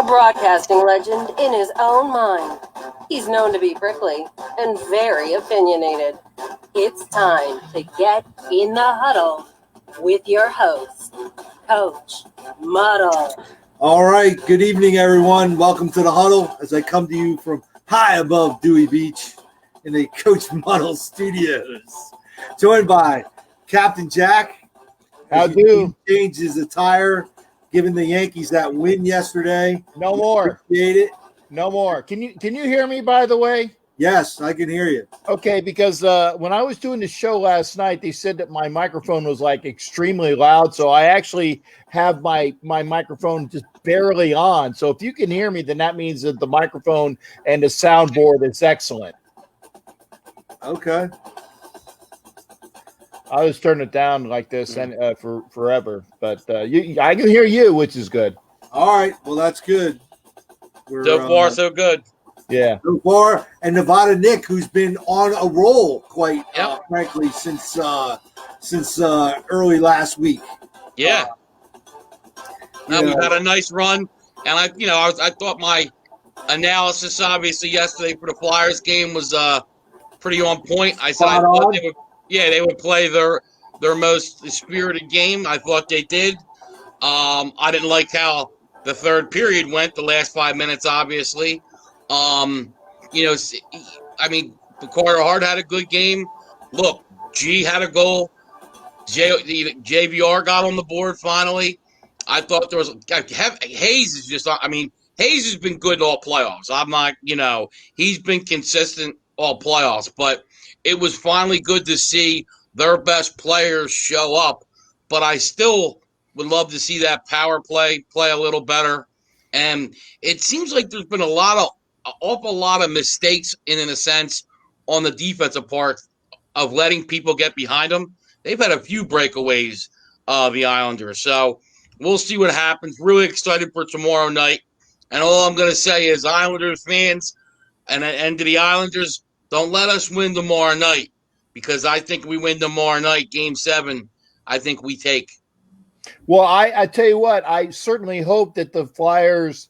A broadcasting legend in his own mind. He's known to be prickly and very opinionated. It's time to get in the huddle with your host, Coach Muddle. All right, good evening, everyone. Welcome to the Huddle as I come to you from high above Dewey Beach in the Coach Muddle studios. Joined by Captain Jack. How do? He changed his attire, giving the Yankees that win yesterday. No more. Appreciate it. No more. Can you hear me, by the way? Yes, I can hear you. Okay, because when I was doing the show last night, they said that my microphone was like extremely loud, so I actually have my microphone just barely on. So if you can hear me, then that means that the microphone and the soundboard is excellent. Okay. I'll just turn it down like this and for forever, but I can hear you, which is good. All right, well, that's good. So far, so good. Yeah. So far, and Nevada Nick, who's been on a roll, quite frankly, since early last week. Yeah. We had a nice run, and I thought my analysis, obviously, yesterday for the Flyers game was pretty on point. I said I thought they would play their most spirited game. I thought they did. I didn't like how the third period went, the last 5 minutes, obviously. Carter Hart had a good game. Look, G had a goal. JVR got on the board finally. I thought there was Hayes is just. Hayes has been good all playoffs. I'm not, he's been consistent all playoffs, but it was finally good to see their best players show up. But I still would love to see that power play a little better. And it seems like there's been awful lot of mistakes in a sense on the defensive part of letting people get behind them. They've had a few breakaways, the Islanders. So we'll see what happens. Really excited for tomorrow night. And all I'm going to say is Islanders fans and to the Islanders, don't let us win tomorrow night, because I think we win tomorrow night, Game 7, I think we take. Well, I tell you what, I certainly hope that the Flyers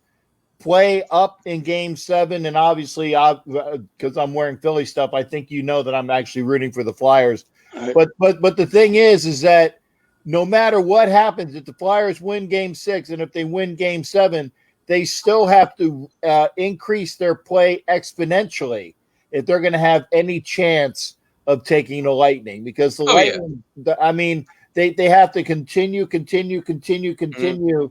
play up in Game 7, and obviously, because I'm wearing Philly stuff, I think you know that I'm actually rooting for the Flyers. Right. But the thing is that no matter what happens, if the Flyers win Game 6 and if they win Game 7, they still have to increase their play exponentially if they're going to have any chance of taking the Lightning, because the Lightning, they have to continue. Mm-hmm.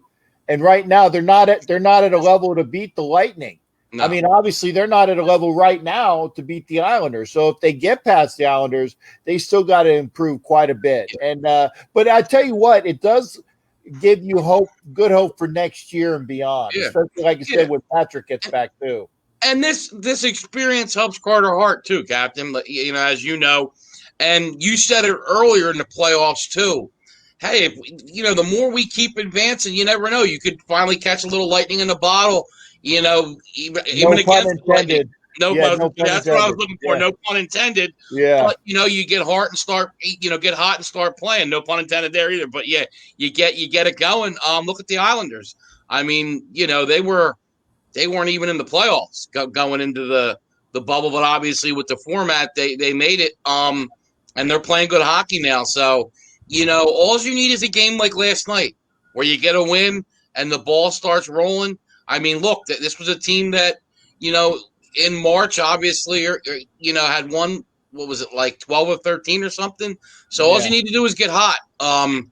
And right now they're not at a level to beat the Lightning. No. Obviously they're not at a level right now to beat the Islanders. So if they get past the Islanders, they still got to improve quite a bit. And but I tell you what, it does give you good hope for next year and beyond. Yeah. Especially like you said, when Patrick gets back too. And this experience helps Carter Hart too, Captain. As you know, and you said it earlier in the playoffs too. Hey, the more we keep advancing, you never know. You could finally catch a little lightning in the bottle. Even no against pun intended. No pun that's intended. What I was looking for. Yeah. No pun intended. Yeah. But you get hot and start playing. No pun intended there either. But yeah, you get it going. Look at the Islanders. They weren't even in the playoffs going into the bubble, but obviously with the format, they made it. And they're playing good hockey now. So, all you need is a game like last night where you get a win and the ball starts rolling. Look, this was a team that, in March, obviously, had won, what was it, like 12 or 13 or something? So all you need to do is get hot. And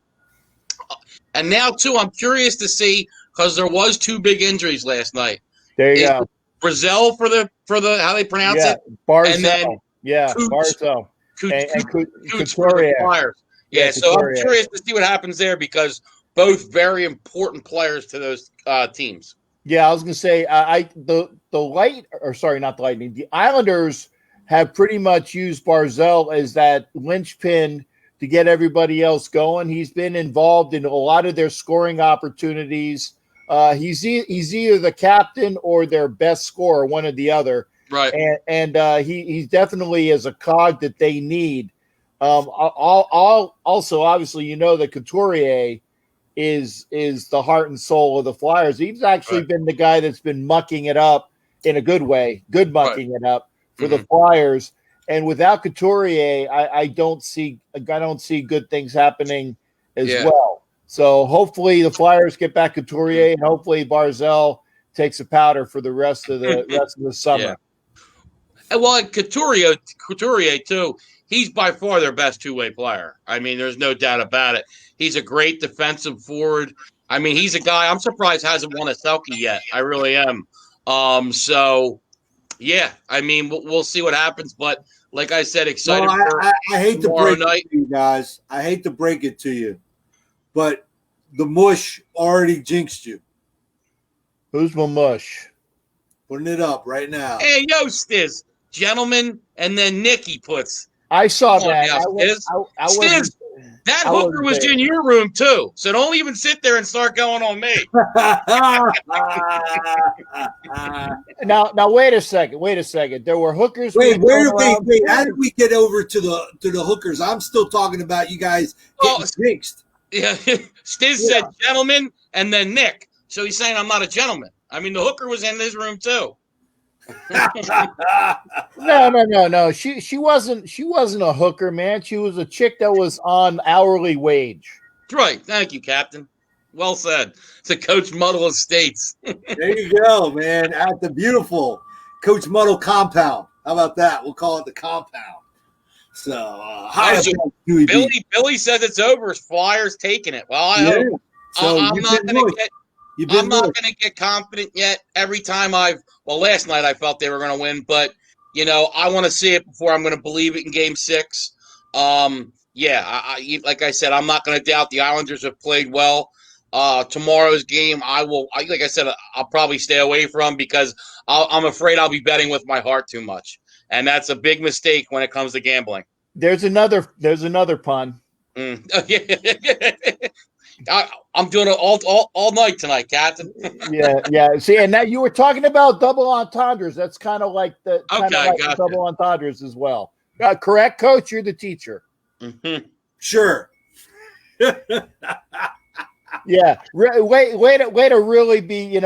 now, too, I'm curious to see, because there was 2 big injuries last night. There you go. Brazil for the how they pronounce it? Barzell. And then Barzell. And Couturier. Yeah, so I'm curious to see what happens there, because both very important players to those teams. Yeah, I was going to say the Islanders have pretty much used Barzell as that linchpin to get everybody else going. He's been involved in a lot of their scoring opportunities. He's either the captain or their best scorer, one or the other. Right. And he's definitely as a cog that they need. Also, obviously, that Couturier is the heart and soul of the Flyers. He's actually been the guy that's been mucking it up in a good way, mucking it up for the Flyers. And without Couturier, I don't see good things happening as well. So hopefully the Flyers get back Couturier, and hopefully Barzal takes a powder for the rest of the summer. Yeah. Well, and Couturier too. He's by far their best two-way player. I mean, there's no doubt about it. He's a great defensive forward. I mean, he's a guy I'm surprised hasn't won a Selke yet. I really am. So, yeah, I mean, we'll see what happens. But like I said, excited for I hate to break night. it to you guys. I hate to break it to you, but the mush already jinxed you. Who's my mush? Putting it up right now. Hey, yo, Stiz, gentlemen, and then Nicky puts. I saw that. Stiz, that hooker was in your room too, so don't even sit there and start going on me. Now, wait a second. There were hookers. Wait. How did we get over to the hookers? I'm still talking about you guys getting jinxed. Yeah, Stiz said gentlemen, and then Nick. So he's saying I'm not a gentleman. I mean, the hooker was in his room too. No. She wasn't a hooker, man. She was a chick that was on hourly wage. That's right. Thank you, Captain. Well said. To Coach Muddle Estates. There you go, man. At the beautiful Coach Muddle compound. How about that? We'll call it the compound. So, Billy says it's over. Flyers taking it. Well, I hope. So I'm not going to get confident yet. Every time last night I felt they were going to win, but I want to see it before I'm going to believe it in Game 6. Like I said, I'm not going to doubt the Islanders have played well. Tomorrow's game, like I said, I'll probably stay away from because I'm afraid I'll be betting with my heart too much, and that's a big mistake when it comes to gambling. There's another pun. I'm doing it all night tonight, Captain. Yeah. See, and now you were talking about double entendres. That's kind of like the double entendres as well. Correct, Coach? You're the teacher. Mm-hmm. Sure. Yeah. Way to really be,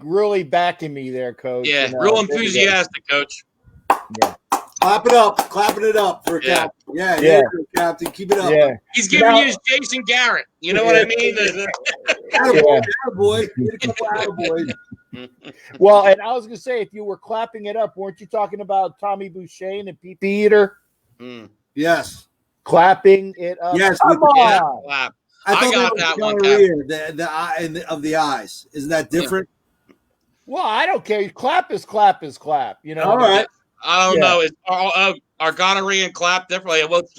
really backing me there, Coach. Yeah, real enthusiastic, Coach. Yeah. Clapping it up for Captain. Yeah, Captain. Keep it up. Yeah. He's giving you his Jason Garrett. You know what I mean? Attaboy. Well, and I was going to say, if you were clapping it up, weren't you talking about Tommy Boucher and Pee Eater? Yes. Clapping it up. Yes. Clap. I got that one, the eye of the eyes. Isn't that different? Well, I don't care. Clap is clap. All right. I don't know. Are gonorrhea and clap differently? Let's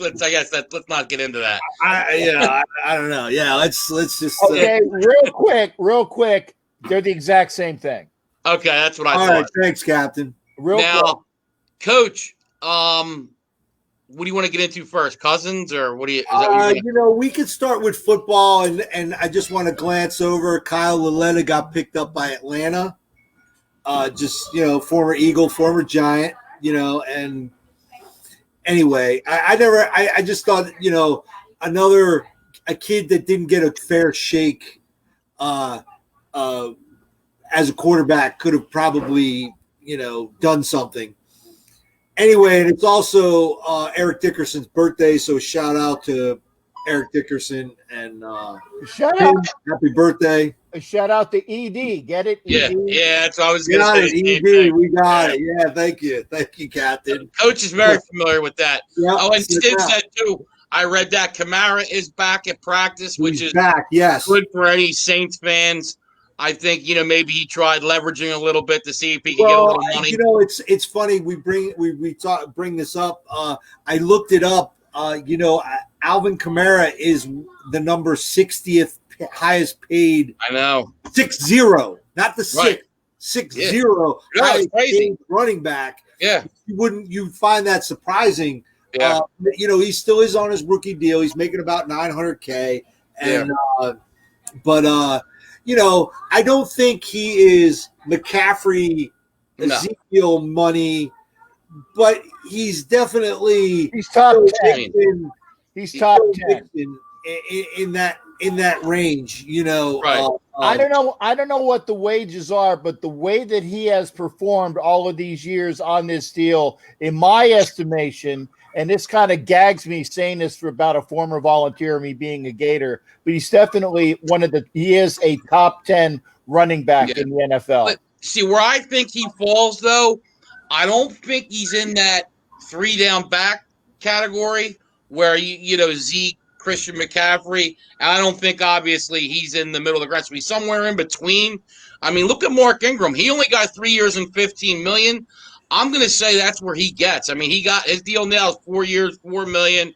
not get into that. I don't know. Yeah, let's just. Okay, real quick. They're the exact same thing. Okay, that's what I thought. All right, thanks, Captain. Now, Coach, what do you want to get into first? Cousins or what do you? Is that what we could start with football, and I just want to glance over. Kyle Lauletta got picked up by Atlanta. Former Eagle, former Giant. And anyway, I just thought, a kid that didn't get a fair shake as a quarterback could have probably, done something. Anyway, and it's also Eric Dickerson's birthday, so shout out to Eric Dickerson and happy birthday. A shout out to ED. Get it? ED? Yeah. That's what I was going to say. ED, we got it. Yeah, thank you, Captain. Coach is very familiar with that. Yep, and Steve said too. I read that Kamara is back at practice, which is back. Yes, good for any Saints fans. I think maybe he tried leveraging a little bit to see if he could get a little money. It's funny we bring this up. I looked it up. Alvin Kamara is the number 60th highest paid. I know 60, not the right. 60 highest paid running back. Yeah, you'd find that surprising. Yeah, he still is on his rookie deal. He's making about $900K, and I don't think he is McCaffrey, Ezekiel money, but he's definitely top 10. He's top 10 in in that range, Right. I don't know what the wages are, but the way that he has performed all of these years on this deal, in my estimation, and this kind of gags me saying this for about a former volunteer, me being a Gator, but he's definitely he is a top 10 running back in the NFL. But see, where I think he falls, though, I don't think he's in that 3 down back category where, Zeke, Christian McCaffrey. And I don't think, obviously, he's in the middle of the ground. So he's somewhere in between. I mean, look at Mark Ingram. He only got 3 years and $15 million. I'm going to say that's where he gets. I mean, he got his deal now is 4 years, $4 million.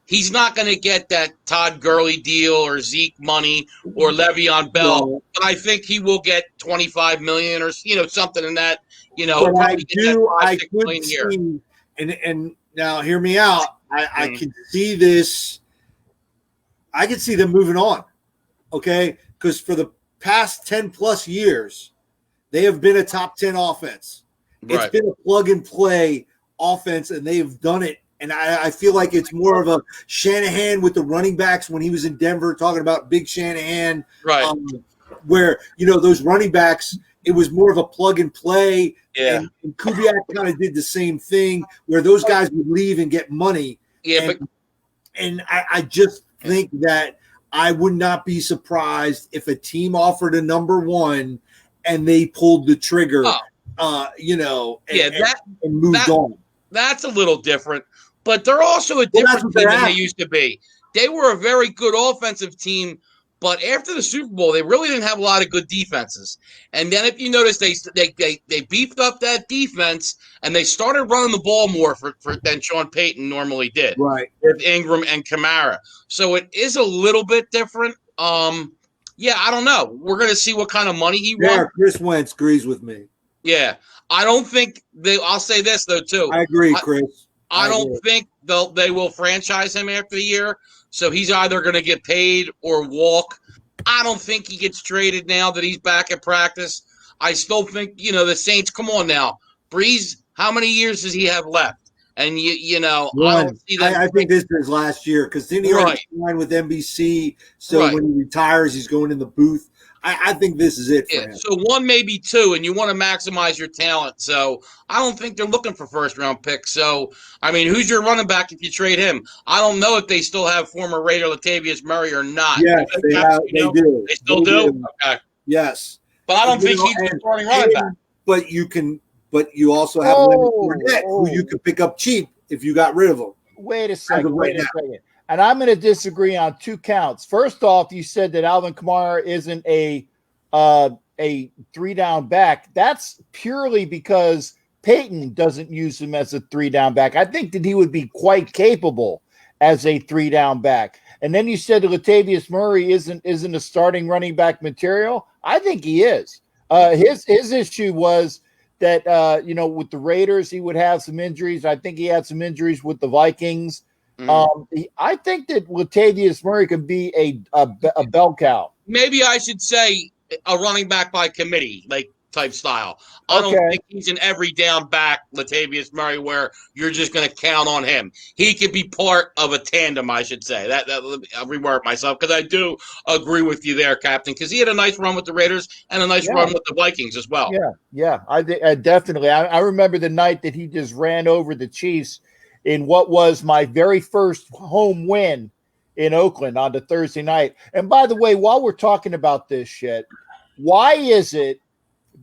He's not going to get that Todd Gurley deal or Zeke money or Le'Veon Bell, No. but I think he will get $25 million or something in that. But I could a year. see, and now hear me out. I can see this. I can see them moving on, okay? Because for the past 10 plus years, they have been a top 10 offense. Right. It's been a plug and play offense, and they've done it. And I feel like it's more of a Shanahan with the running backs when he was in Denver talking about Big Shanahan, right? Where, those running backs, it was more of a plug and play. Yeah. And Kubiak kind of did the same thing where those guys would leave and get money. Yeah, and I just think that I would not be surprised if a team offered a number one and they pulled the trigger, and moved on. That's a little different. But they're also a different team than they used to be. They were a very good offensive team, but after the Super Bowl, they really didn't have a lot of good defenses. And then if you notice, they beefed up that defense, and they started running the ball more than Sean Payton normally did. Right. With Ingram and Kamara. So it is a little bit different. I don't know. We're going to see what kind of money he wants. Yeah, Chris Wentz agrees with me. Yeah. I don't think I'll say this, though, too. I agree, Chris. I don't think they will franchise him after the year, so he's either going to get paid or walk. I don't think he gets traded now that he's back at practice. I still think, the Saints, come on now. Breeze, how many years does he have left? And, I don't see that. I think this is last year because then he already signed with NBC, so when he retires, he's going in the booth. I think this is it for him. So one, maybe two, and you want to maximize your talent. So I don't think they're looking for first-round picks. So, I mean, who's your running back if you trade him? I don't know if they still have former Raider Latavius Murray or not. Yes, they do. They still do? Okay. Yes. But I don't think he's the starting running back. But you also have Leonard Fournette, who you could pick up cheap if you got rid of him. Wait a second. And I'm going to disagree on 2 counts. First off, you said that Alvin Kamara isn't a 3-down back. That's purely because Peyton doesn't use him as a 3-down back. I think that he would be quite capable as a 3-down back. And then you said that Latavius Murray isn't a starting running back material. I think he is. His issue was that with the Raiders he would have some injuries. I think he had some injuries with the Vikings. I think that Latavius Murray could be a bell cow. Maybe I should say a running back by committee, like type style. I don't think he's an every down back, Latavius Murray, where you're just going to count on him. He could be part of a tandem, I should say. That I'll reword myself because I do agree with you there, Captain, because he had a nice run with the Raiders and a nice run with the Vikings as well. Yeah, I definitely. I remember the night that he just ran over the Chiefs in what was my very first home win in Oakland on the Thursday night. And by the way, while we're talking about this shit, why is it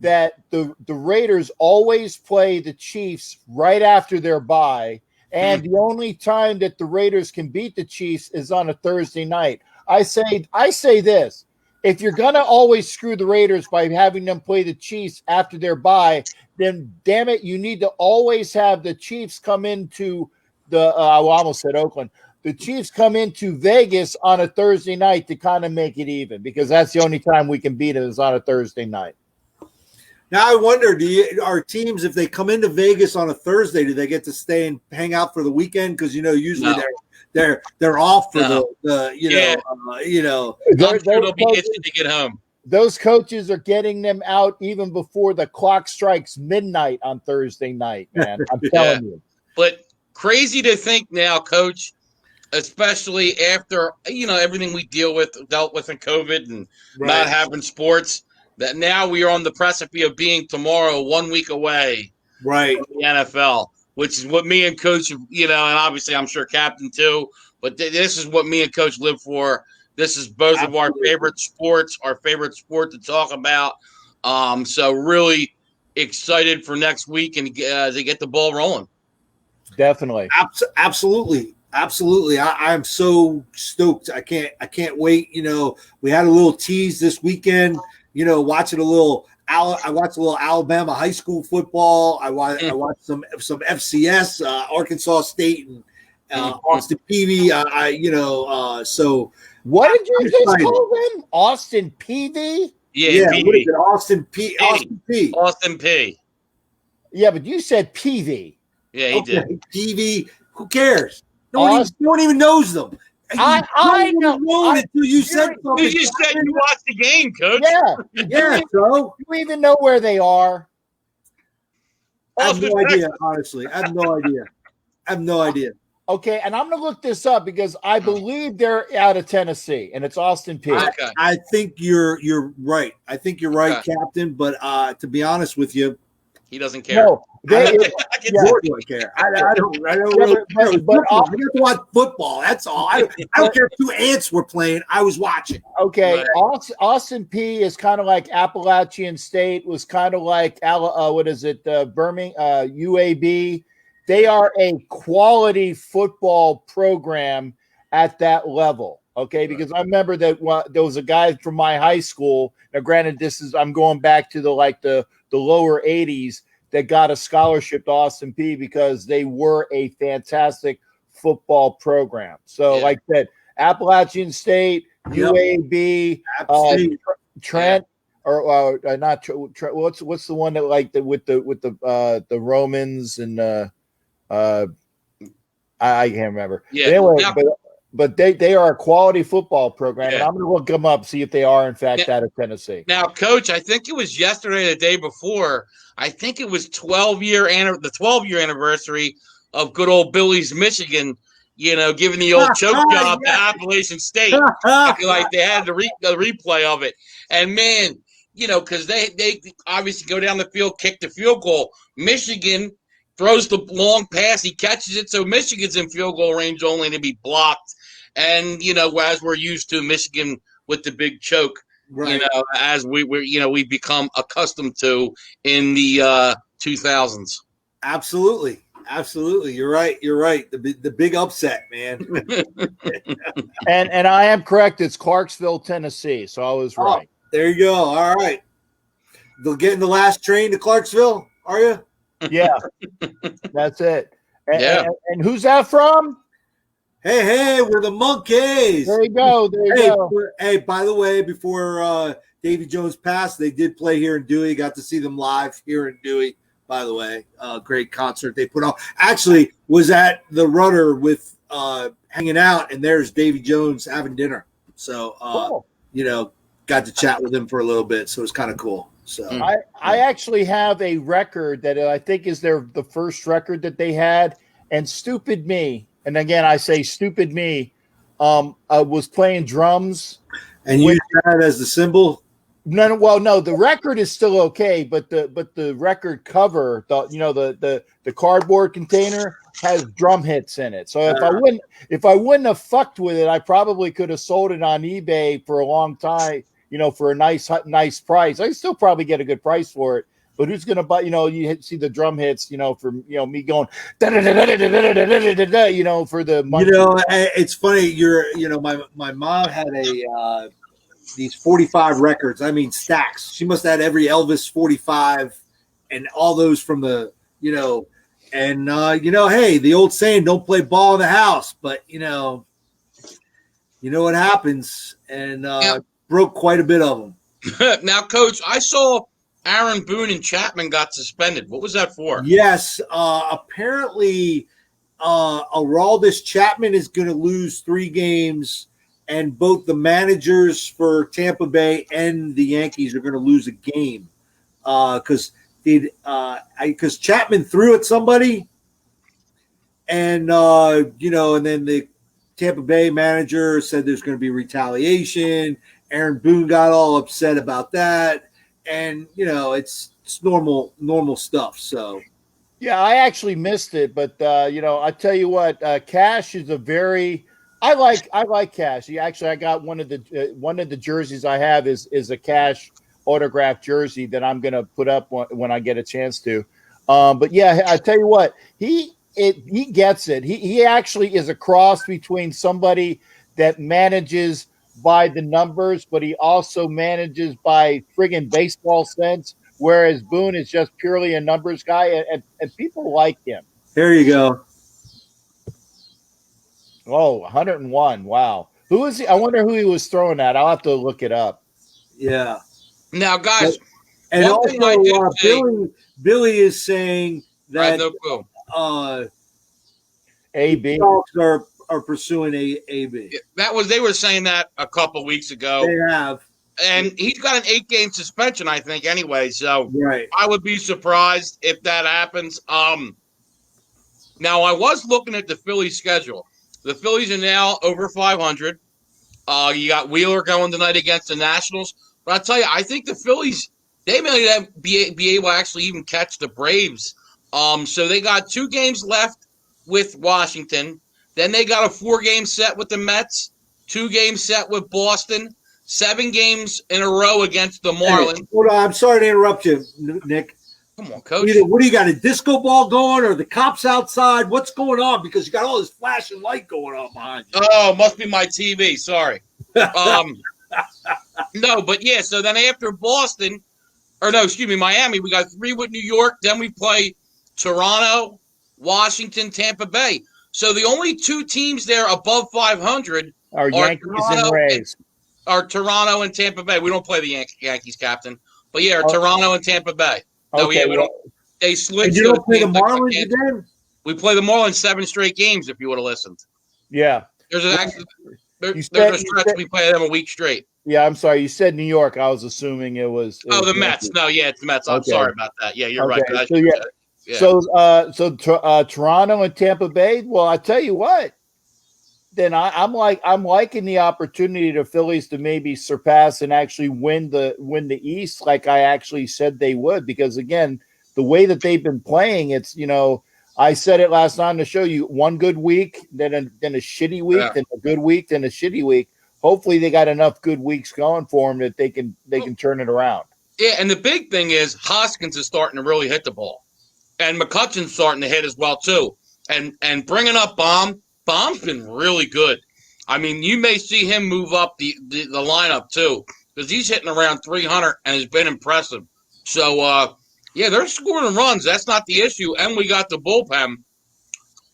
that the Raiders always play the Chiefs right after their bye, and the only time that the Raiders can beat the Chiefs is on a Thursday night? I say this. If you're going to always screw the Raiders by having them play the Chiefs after their bye, then damn it, you need to always have the Chiefs come into I almost said Oakland. The Chiefs come into Vegas on a Thursday night to kind of make it even, because that's the only time we can beat it is on a Thursday night. Now I wonder, are teams, if they come into Vegas on a Thursday, do they get to stay and hang out for the weekend? Because usually they're off for I'm sure they'll be itching to get home. Those coaches are getting them out even before the clock strikes midnight on Thursday night, man. I'm telling you. But crazy to think now, Coach. especially after everything we dealt with in COVID and not having sports. That now we are on the precipice of being tomorrow 1 week away from the NFL, which is what me and Coach, and obviously I'm sure Captain too. But this is what me and Coach live for. This is both of our favorite sports, to talk about. So really excited for next week and to get the ball rolling. Definitely. Absolutely. I'm so stoked. I can't wait. We had a little tease this weekend, watching I watched a little Alabama high school football. I watched some FCS, Arkansas State and Austin Peay. So what did you just call them? Austin Peay? Yeah. What is it? Austin P. Austin P. Yeah, but you said PV. Yeah, he did. PV. Who cares? No one even knows them. I know. Until you said something. You just said you watched the game, Coach. Yeah. So you even know where they are? I have no idea. Honestly, I have no idea. Okay, and I'm going to look this up because I believe they're out of Tennessee, and it's Austin Peay. Okay. I think you're right. I think you're right, Captain. But to be honest with you, he doesn't care. No, I don't care. I don't really care. But I get to watch football. That's all. I don't care if 2 ants were playing. I was watching. Okay, right. Austin Peay is kind of like Appalachian State. Was kind of like Birmingham, UAB. They are a quality football program at that level. Okay, because I remember that there was a guy from my high school. Now, granted, I'm going back to the lower 80s that got a scholarship to Austin Peay because they were a fantastic football program. So, like that, Appalachian State, UAB, Trent, or not Trent. What's the one that with the Romans and I can't remember. Yeah. Anyway, but they are a quality football program, and I'm going to look them up, see if they are in fact out of Tennessee. Now, Coach, I think it was yesterday, the day before. I think it was the 12-year anniversary of good old Billy's Michigan. Giving the old choke job to Appalachian State. Like they had the replay of it, and man, because they obviously go down the field, kick the field goal. Michigan throws the long pass, he catches it, so Michigan's in field goal range only to be blocked. And as we're used to, Michigan with the big choke, as we've become accustomed to in the 2000s. Absolutely, you're right. The big upset, man. and I am correct. It's Clarksville, Tennessee. So I was right. There you go. All right, they'll get in the last train to Clarksville. Are you? Yeah, that's it. And who's that from? Hey, we're the Monkeys. There you go. Hey, by the way, before Davy Jones passed, they did play here in Dewey. Got to see them live here in Dewey, by the way. Great concert they put on. Actually, was at the Rudder with hanging out, and there's Davy Jones having dinner. So, got to chat with him for a little bit. So it was kind of cool. So I actually have a record that I think is the first record that they had, and stupid me. And again, I say stupid me. I was playing drums, and you used that as the symbol. No. The record is still okay, but the record cover, the cardboard container has drum hits in it. So if I wouldn't have fucked with it, I probably could have sold it on eBay for a long time. For a nice price. I still probably get a good price for it. But who's going to buy, you see the drum hits, for, me going, for the money. It's funny. My mom had these 45 records. I mean, stacks. She must have had every Elvis 45 and all those from the, hey, the old saying, don't play ball in the house. But, you know what happens. And broke quite a bit of them. Now, Coach, I saw Aaron Boone and Chapman got suspended. What was that for? Yes. Apparently, Aroldis Chapman is going to lose 3 games, and both the managers for Tampa Bay and the Yankees are going to lose a game because Chapman threw at somebody, and and then Tampa Bay manager said there's going to be retaliation. Aaron Boone got all upset about that, and it's normal stuff. So. Yeah, I actually missed it, but I tell you what, Cash is a very I like Cash. I got one of the jerseys I have is a Cash autographed jersey that I'm going to put up when I get a chance to. But yeah, I tell you what, he gets it. He actually is a cross between somebody that manages by the numbers, but he also manages by friggin' baseball sense. Whereas Boone is just purely a numbers guy, and people like him. There you go. Oh, 101. Wow. Who is he? I wonder who he was throwing at. I'll have to look it up. Yeah. Now, guys, and one also thing I did say, Billy is saying that AB are pursuing AB. They were saying that a couple weeks ago. They have. And he's got an 8-game suspension, I think, anyway. So right. I would be surprised if that happens. Now, I was looking at the Phillies' schedule. The Phillies are now over 500. You got Wheeler going tonight against the Nationals. But I'll tell you, I think the Phillies, they may be able to actually even catch the Braves. So they got 2 games left with Washington. Then they got a 4-game set with the Mets, 2-game set with Boston. 7 games in a row against the Marlins. Hey, hold on, I'm sorry to interrupt you, Nick. Come on, Coach. What do you got, a disco ball going or the cops outside? What's going on? Because you got all this flashing light going on behind you. Oh, must be my TV. Sorry. No, but yeah, so then after Miami, we got 3 with New York. Then we play Toronto, Washington, Tampa Bay. So the only 2 teams there above 500 are Yankees and Rays. Are Toronto and Tampa Bay. We don't play the Yankees, Captain. But yeah, Toronto and Tampa Bay. No, okay, yeah, they switched. And you don't play the Marlins again? We play the Marlins 7 straight games, if you would have listened. Yeah. There's a stretch we play them a week straight. Yeah, I'm sorry. You said New York. I was assuming it was the Mets. No, yeah, it's the Mets. I'm sorry about that. Yeah, you're right. So, yeah. So Toronto and Tampa Bay. Well, I tell you what. Then I'm liking the opportunity to Phillies to maybe surpass and actually win the East like I actually said they would, because again, the way that they've been playing, it's I said it last night on the show, you one good week, then a shitty week, then a good week, then a shitty week. Hopefully they got enough good weeks going for them that they can turn it around. Yeah, and the big thing is Haskins is starting to really hit the ball, and McCutcheon's starting to hit as well too, and bringing up Bomb's been really good. I mean, you may see him move up the lineup too, because he's hitting around 300 and has been impressive. So, yeah, they're scoring runs. That's not the issue. And we got the bullpen.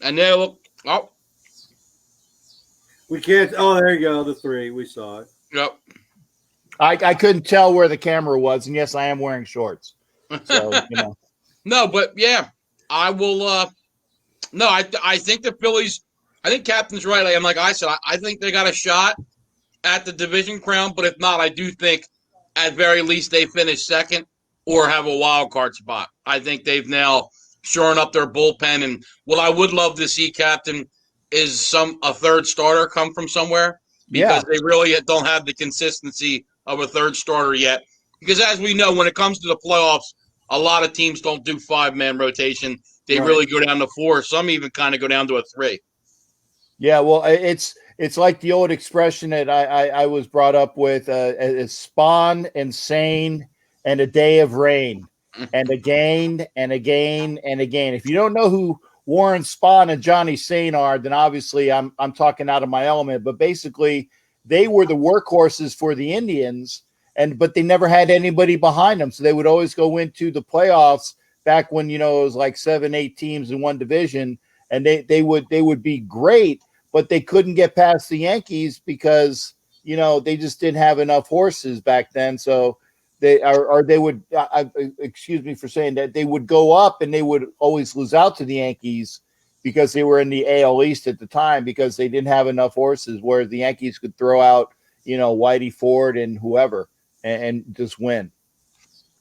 And they look. Oh. We can't. Oh, there you go. The 3. We saw it. Yep. I couldn't tell where the camera was. And yes, I am wearing shorts. So, No, but yeah, I will. No, I think the Phillies. I think Captain's right. Like I said, I think they got a shot at the division crown, but if not, I do think at very least they finish second or have a wild card spot. I think they've now shoring up their bullpen, and what I would love to see, Captain, is a third starter come from somewhere, because they really don't have the consistency of a third starter yet. Because as we know, when it comes to the playoffs, a lot of teams don't do 5-man rotation. They really go down to 4. Some even kind of go down to a 3. Yeah, well, it's like the old expression that I was brought up with: spawn and sane and a day of rain, and again and again and again. If you don't know who Warren Spahn and Johnny Sane are, then obviously I'm talking out of my element. But basically, they were the workhorses for the Indians, but they never had anybody behind them, so they would always go into the playoffs back when it was like 7, 8 teams in one division, and they would be great. But they couldn't get past the Yankees because, they just didn't have enough horses back then. So they would, excuse me for saying that, they would go up and they would always lose out to the Yankees because they were in the AL East at the time, because they didn't have enough horses, whereas the Yankees could throw out, Whitey Ford and whoever and just win.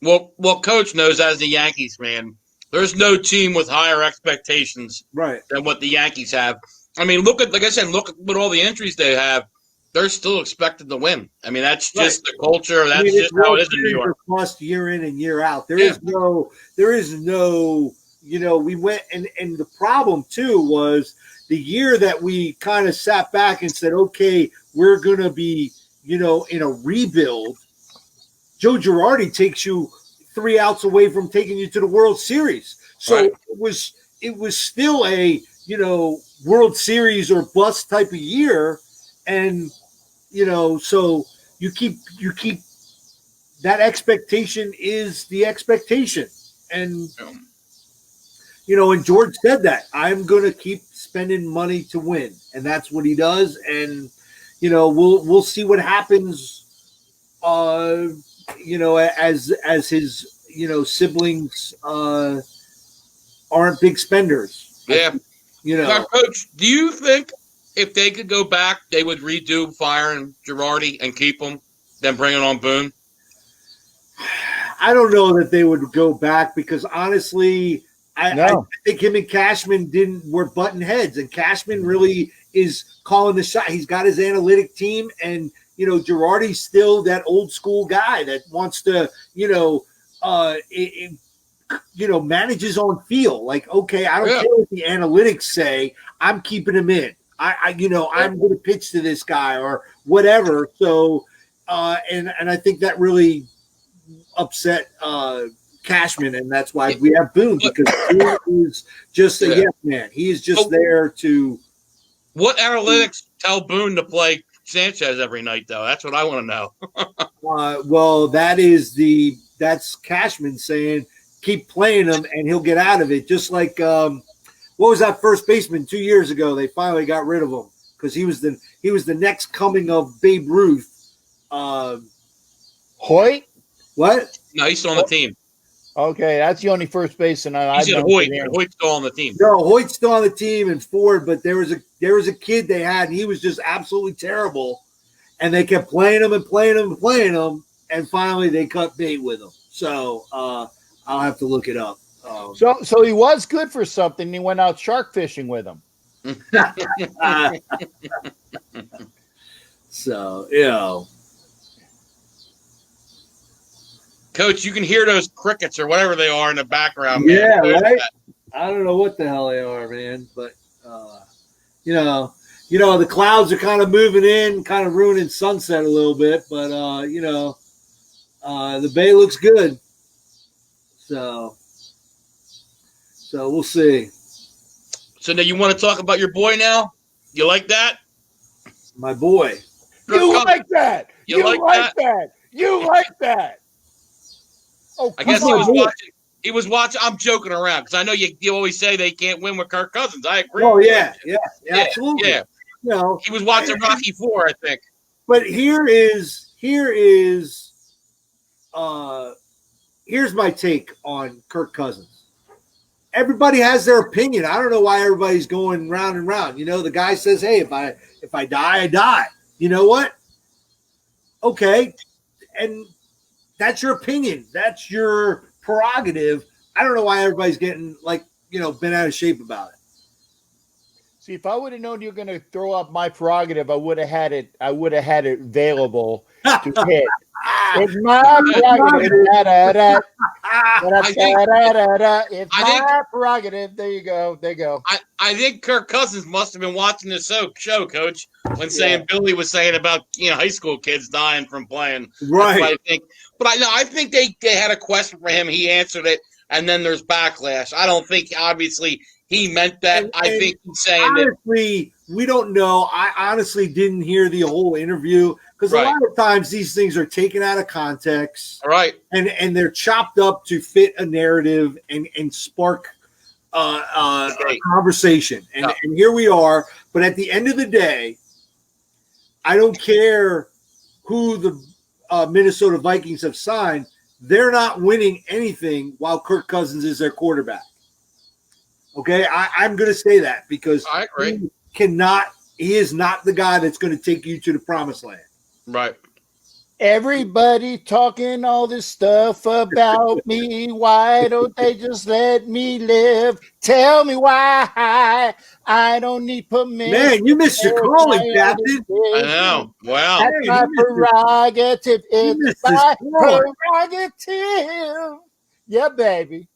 Well, Coach knows, as the Yankees fan, there's no team with higher expectations than what the Yankees have. I mean, look at, like I said, look at what all the injuries they have. They're still expected to win. I mean, that's just the culture. That's just how it is in New York. Plus, year in and year out. There is no. We went and the problem too was the year that we kind of sat back and said, okay, we're going to be, in a rebuild. Joe Girardi takes you 3 outs away from taking you to the World Series. So it was still a, World Series or bust type of year. And, so you keep that expectation is the expectation. And, and George said that I'm going to keep spending money to win. And that's what he does. And, we'll see what happens, as his, siblings aren't big spenders. Yeah. Now, Coach, do you think if they could go back, they would redo firing Girardi and keep him, then bringing on Boone? I don't know that they would go back because honestly, I think him and Cashman were button heads, and Cashman really is calling the shot. He's got his analytic team, and Girardi's still that old school guy that wants to manages on feel. Like, okay, I don't care what the analytics say. I'm keeping him in. I'm going to pitch to this guy or whatever. So, and I think that really upset Cashman, and that's why we have Boone, because Boone is just a yes man. He is just there to. What analytics tell Boone to play Sanchez every night, though? That's what I want to know. Well, that's Cashman saying keep playing him and he'll get out of it. Just like what was that first baseman 2 years ago? They finally got rid of him because he was the next coming of Babe Ruth. Hoyt? What? No, he's still on the team. Okay, that's the only first baseman I said Hoyt. Hoyt's still on the team. No, Hoyt's still on the team and Ford, but there was a kid they had, and he was just absolutely terrible. And they kept playing him and playing him and playing him, and finally they cut bait with him. So I'll have to look it up. So he was good for something. He went out shark fishing with him. So, Coach, you can hear those crickets or whatever they are in the background, man. Yeah, right? I don't know what the hell they are, man. But, the clouds are kind of moving in, kind of ruining sunset a little bit. But, the bay looks good. So we'll see. So now you want to talk about your boy now? You like that? My boy. You like that? You like that? You like that? Oh, I guess he was watching. I'm joking around because I know you always say they can't win with Kirk Cousins. I agree. Oh yeah, absolutely. Yeah. He was watching Rocky IV, I think. But here's my take on Kirk Cousins. Everybody has their opinion. I don't know why everybody's going round and round. The guy says, "Hey, if I die, I die." You know what? Okay, and that's your opinion. That's your prerogative. I don't know why everybody's getting bent out of shape about it. See, if I would have known you were going to throw up my prerogative, I would have had it available to hit. It's my prerogative. It's my prerogative. There you go. I think Kirk Cousins must have been watching the show, Coach, when saying Billy was saying about high school kids dying from playing. Right. I think, but I think they had a question for him. He answered it, and then there's backlash. I don't think obviously he meant that. I think he's saying honestly, we don't know. I honestly didn't hear the whole interview. Because a lot of times these things are taken out of context, right? And they're chopped up to fit a narrative and spark a conversation. And here we are. But at the end of the day, I don't care who the Minnesota Vikings have signed. They're not winning anything while Kirk Cousins is their quarterback. Okay, I'm going to say that because I agree. He is not the guy that's going to take you to the promised land. Right. Everybody talking all this stuff about me. Why don't they just let me live? Tell me why I don't need permission. Man, you missed your It's calling, my own Captain. I decision. know. Wow. That's Hey, my you missed this- prerogative. you It's missed this my calling. prerogative. Yeah, baby.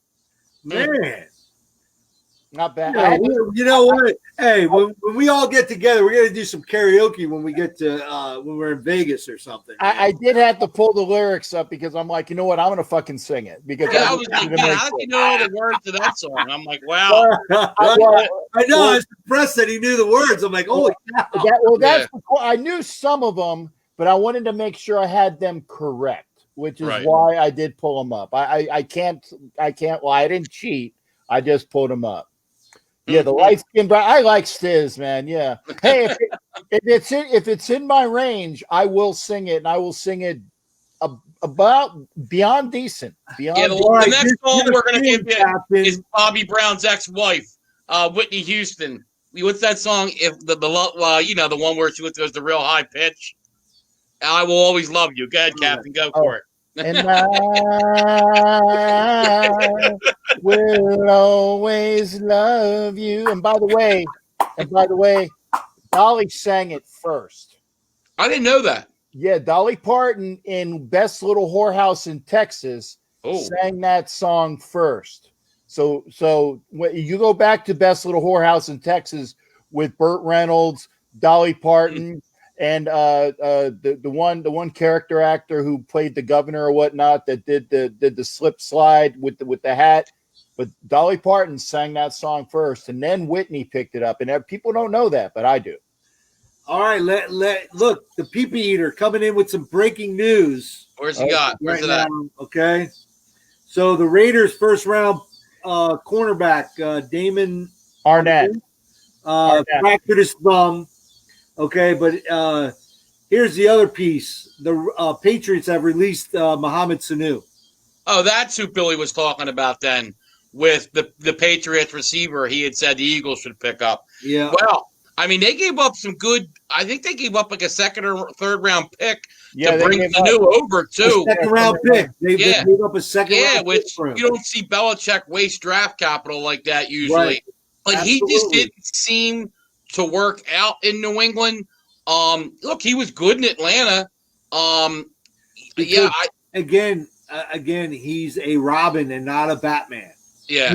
Man. Not bad. You know what? Hey, when we all get together, we're gonna do some karaoke when we get to when we're in Vegas or something. I did have to pull the lyrics up because I'm like, you know what? I'm gonna fucking sing it because Yeah, I was like, man, how did you know all the words to that song? I'm like, wow. I know. I was impressed that he knew the words. I'm like, holy cow. That's I knew some of them, but I wanted to make sure I had them correct, which is Right. why I did pull them up. I can't lie. I didn't cheat. I just pulled them up. Yeah, the light skin bright. I like Stiz, man. Yeah. Hey, if it's in my range, I will sing it, and I will sing it about beyond decent. Beyond. Yeah, the next song we're gonna give you Captain. is Bobby Brown's ex-wife, Whitney Houston. What's that song? If the one where she goes the real high pitch. I will always love you. Go ahead, Captain. Go for it. And I will always love you. And by the way, Dolly sang it first. I didn't know that. Yeah, Dolly Parton in Best Little Whorehouse in Texas sang that song first. So when you go back to Best Little Whorehouse in Texas with Burt Reynolds, Dolly Parton, and the one character actor who played the governor or whatnot that did the slip slide with the hat. But Dolly Parton sang that song first, and then Whitney picked it up. And people don't know that, but I do. All right, look, the pee-pee eater coming in with some breaking news. Where's he got? Where's it at? Okay. So the Raiders' first round cornerback, Damon Arnett. fractured his thumb. Okay, but here's the other piece. The Patriots have released Mohamed Sanu. Oh, that's who Billy was talking about then with the Patriots receiver he had said the Eagles should pick up. Yeah. Well, I mean, they gave up some good – I think they gave up like a second or third round pick to bring Sanu over, too. A second round pick. They gave up a second round pick. Which you don't see Belichick waste draft capital like that usually. Right. But Absolutely. he just didn't seem to work out in New England. Look, he was good in Atlanta. Again, he's a Robin and not a Batman. Yeah.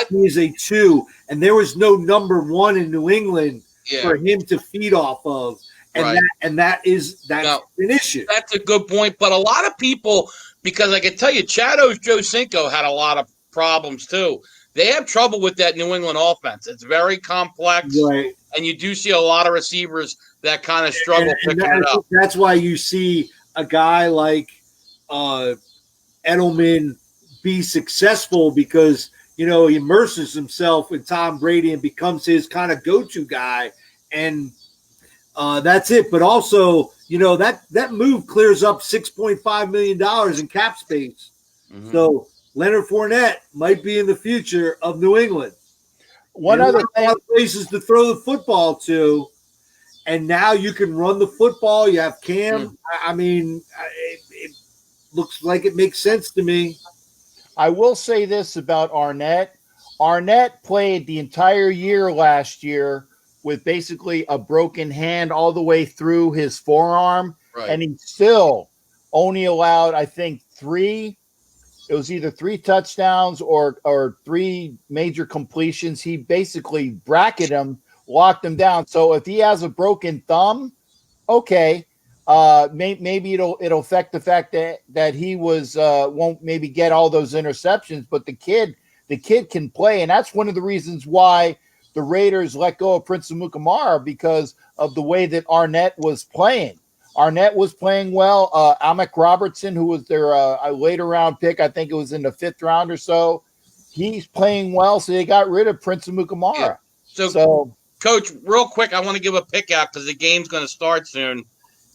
He's a 2, and there was no number 1 in New England for him to feed off of. And that's an issue. That's a good point. But a lot of people, because I can tell you, Chado's Joe Cinco had a lot of problems too. They have trouble with that New England offense. It's very complex. Right. And you do see a lot of receivers that kind of struggle picking it up. That's why you see a guy like Edelman be successful because, he immerses himself in Tom Brady and becomes his kind of go-to guy. And that's it. But also, that move clears up $6.5 million in cap space. Mm-hmm. So Leonard Fournette might be in the future of New England. One other thing, places to throw the football to, and now you can run the football. You have Cam. Mm. I mean, it looks like it makes sense to me. I will say this about Arnett. Arnett played the entire year last year with basically a broken hand all the way through his forearm, and he still only allowed, I think, 3. It was either 3 touchdowns or 3 major completions. He basically bracketed him, locked him down. So if he has a broken thumb, okay, maybe it'll affect the fact that he won't maybe get all those interceptions. But the kid can play, and that's one of the reasons why the Raiders let go of Prince Amukamara, because of the way that Arnett was playing. Arnett was playing well. Amick Robertson, who was their later round pick, I think it was in the 5th round or so, he's playing well, so they got rid of Prince Amukamara. Yeah. So, Coach, real quick, I want to give a pick out because the game's going to start soon.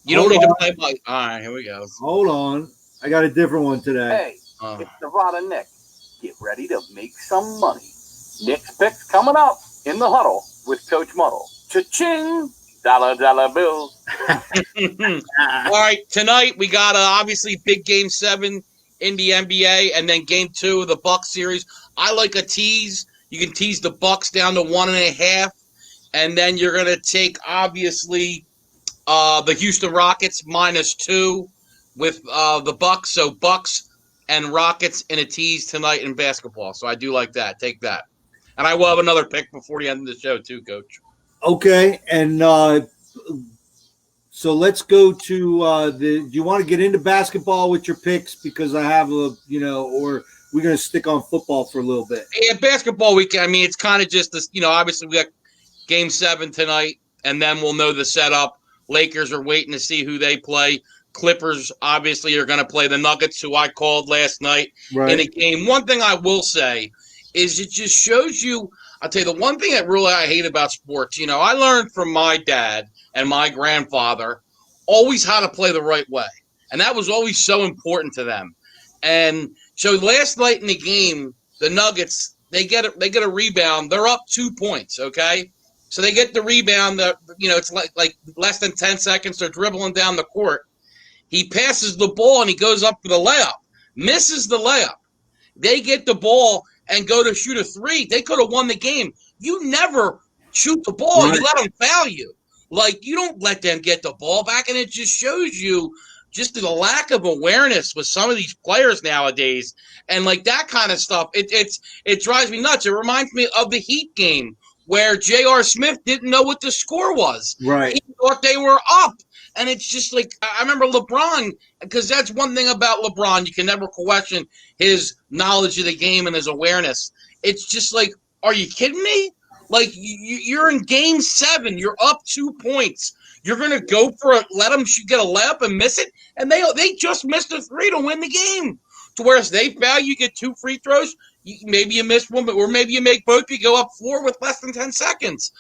You don't need to play by. All right, here we go. Hold on. I got a different one today. Hey, it's Nevada Nick. Get ready to make some money. Nick's picks coming up in the huddle with Coach Muddle. Cha-ching! Dollar bills. All right, tonight we got obviously big Game 7 in the NBA, and then Game 2 of the Bucks series. I like a tease. You can tease the Bucks down to 1.5, and then you're going to take obviously the Houston Rockets -2 with the Bucks. So Bucks and Rockets in a tease tonight in basketball. So I do like that. Take that, and I will have another pick before the end of the show too, Coach. Okay, and so let's go to do you want to get into basketball with your picks? Because I have or we're going to stick on football for a little bit. Yeah, basketball weekend. I mean, it's kind of just this, obviously we got Game 7 tonight, and then we'll know the setup. Lakers are waiting to see who they play. Clippers obviously are going to play the Nuggets, who I called last night in a game. One thing I will say is it just shows you, I'll tell you, the one thing that really I hate about sports, I learned from my dad and my grandfather always how to play the right way. And that was always so important to them. And so last night in the game, the Nuggets, they get a rebound. They're up 2 points, okay? So they get the rebound. It's like less than 10 seconds. They're dribbling down the court. He passes the ball, and he goes up for the layup. Misses the layup. They get the ball and go to shoot a three. They could have won the game. You never shoot the ball. Right. You let them foul you. Like, you don't let them get the ball back, and it just shows you just the lack of awareness with some of these players nowadays. And, like, that kind of stuff, it drives me nuts. It reminds me of the Heat game where J.R. Smith didn't know what the score was. Right. He thought they were up. And it's just like, I remember LeBron, because that's one thing about LeBron. You can never question his knowledge of the game and his awareness. It's just like, are you kidding me? Like, you're in Game 7. You're up 2 points. You're going to go for let them get a layup and miss it? And they just missed a three to win the game. To where they foul, you get 2 free throws. Maybe you miss one, or maybe you make both. You go up 4 with less than 10 seconds.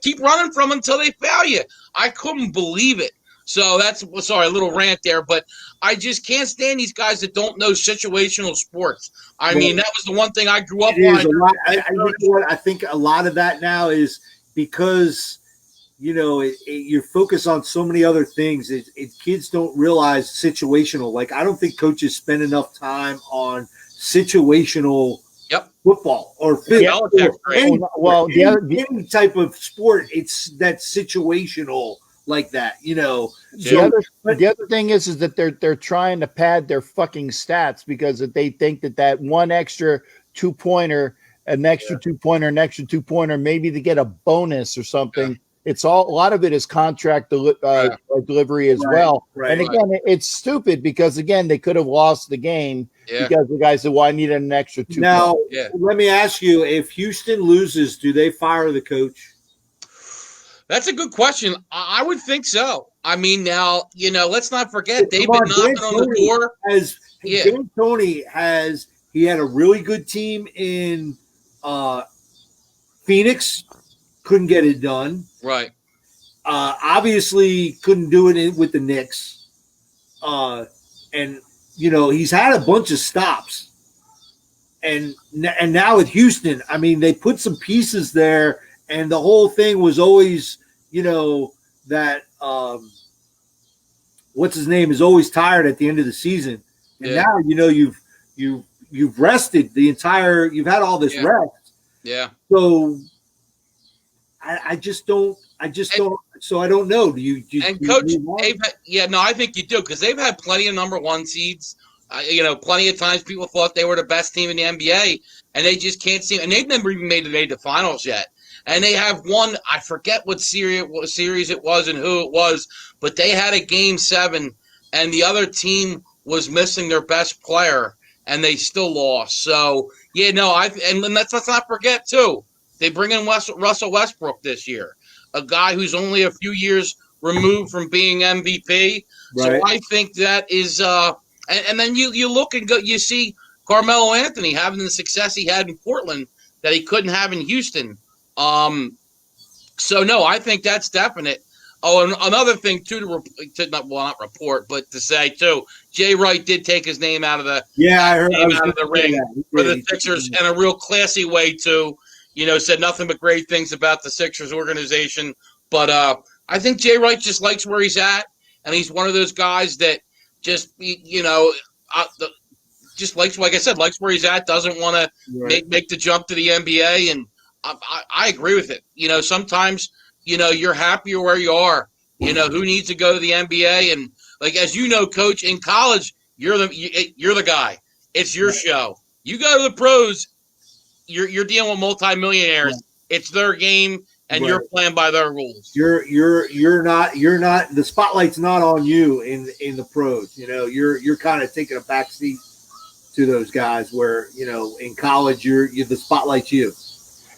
Keep running from them until they foul you. I couldn't believe it. So a little rant there, but I just can't stand these guys that don't know situational sports. I mean, that was the one thing I grew up on. I think a lot of that now is because you're focused on so many other things. Kids don't realize situational. Like, I don't think coaches spend enough time on situational football or any type of sport. It's that situational like that, The other thing is that they're trying to pad their fucking stats because they think that one extra 2-pointer, an extra 2-pointer, an extra 2-pointer, maybe to get a bonus or something. Yeah. A lot of it is contract delivery as well. Right, and again, it's stupid because, again, they could have lost the game because the guy said, well, I needed an extra 2 Now, let me ask you, if Houston loses, do they fire the coach? That's a good question. I would think so. I mean, now, let's not forget, they've been knocking on the door. Dan Tony he had a really good team in Phoenix, couldn't get it done. Right. Obviously couldn't do it with the Knicks. And he's had a bunch of stops. And now with Houston, I mean, they put some pieces there, and the whole thing was always, that what's his name is always tired at the end of the season. And now, you've rested you've had all this rest. Yeah. So I just don't. So I don't know. Do you? Coach, I think you do, because they've had plenty of number 1 seeds. Plenty of times people thought they were the best team in the NBA, and they just can't seem. And they've never even made the finals yet. And they have one. I forget what series it was and who it was, but they had a Game 7, and the other team was missing their best player, and they still lost. So and let's not forget too. They bring in Russell Westbrook this year, a guy who's only a few years removed from being MVP. Right. So I think that is and then you look and go, you see Carmelo Anthony having the success he had in Portland that he couldn't have in Houston. So no, I think that's definite. Oh, and another thing too not report, but to say too, Jay Wright did take his name out of the ring for the Sixers in a real classy way too. Said nothing but great things about the Sixers organization. But I think Jay Wright just likes where he's at, and he's one of those guys that just just likes, like I said, likes where he's at. Doesn't want to make the jump to the NBA, and I agree with it. Sometimes you're happier where you are. Who needs to go to the NBA? And like as you know, Coach, in college, you're the guy. It's your show. You go to the pros, you're dealing with multimillionaires. Yeah. It's their game, and you're playing by their rules. You're not the spotlight's not on you in the pros. You're kind of taking a back seat to those guys where in college you're the spotlight's you.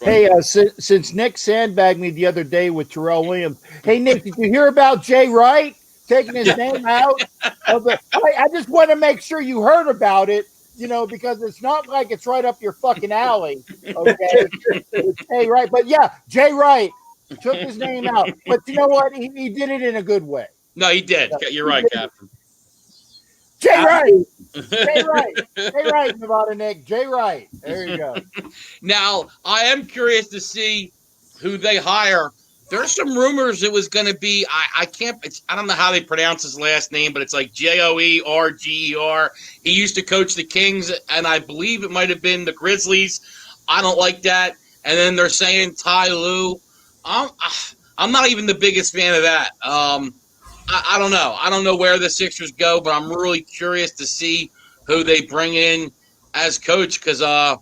Hey, since Nick sandbagged me the other day with Terrell Williams. Hey, Nick, did you hear about Jay Wright taking his name out? I just want to make sure you heard about it, because it's not like it's right up your fucking alley. Okay, Jay Wright, but yeah, Jay Wright took his name out. But you know what? He did it in a good way. No, he did. You're right, Captain. Jay Wright. Jay Wright, Nevada Nick. Jay Wright. There you go. Now, I am curious to see who they hire. There's some rumors it was going to be, I don't know how they pronounce his last name, but it's like Joerger. He used to coach the Kings, and I believe it might have been the Grizzlies. I don't like that. And then they're saying Ty Lue. I'm not even the biggest fan of that. I don't know. I don't know where the Sixers go, but I'm really curious to see who they bring in as coach because, I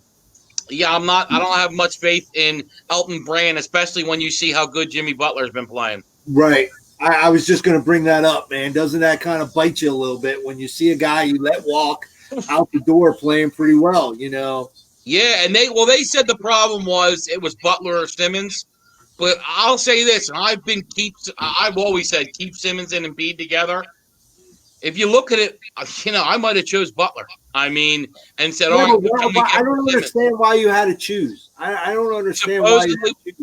don't have much faith in Elton Brand, especially when you see how good Jimmy Butler's been playing. Right. I was just going to bring that up, man. Doesn't that kind of bite you a little bit when you see a guy you let walk out the door playing pretty well, Yeah, and they said the problem was it was Butler or Simmons. But I'll say this, and I've always said keep Simmons and Embiid together. If you look at it, I might have chose Butler. And said, I don't understand why you had to choose. I don't understand why.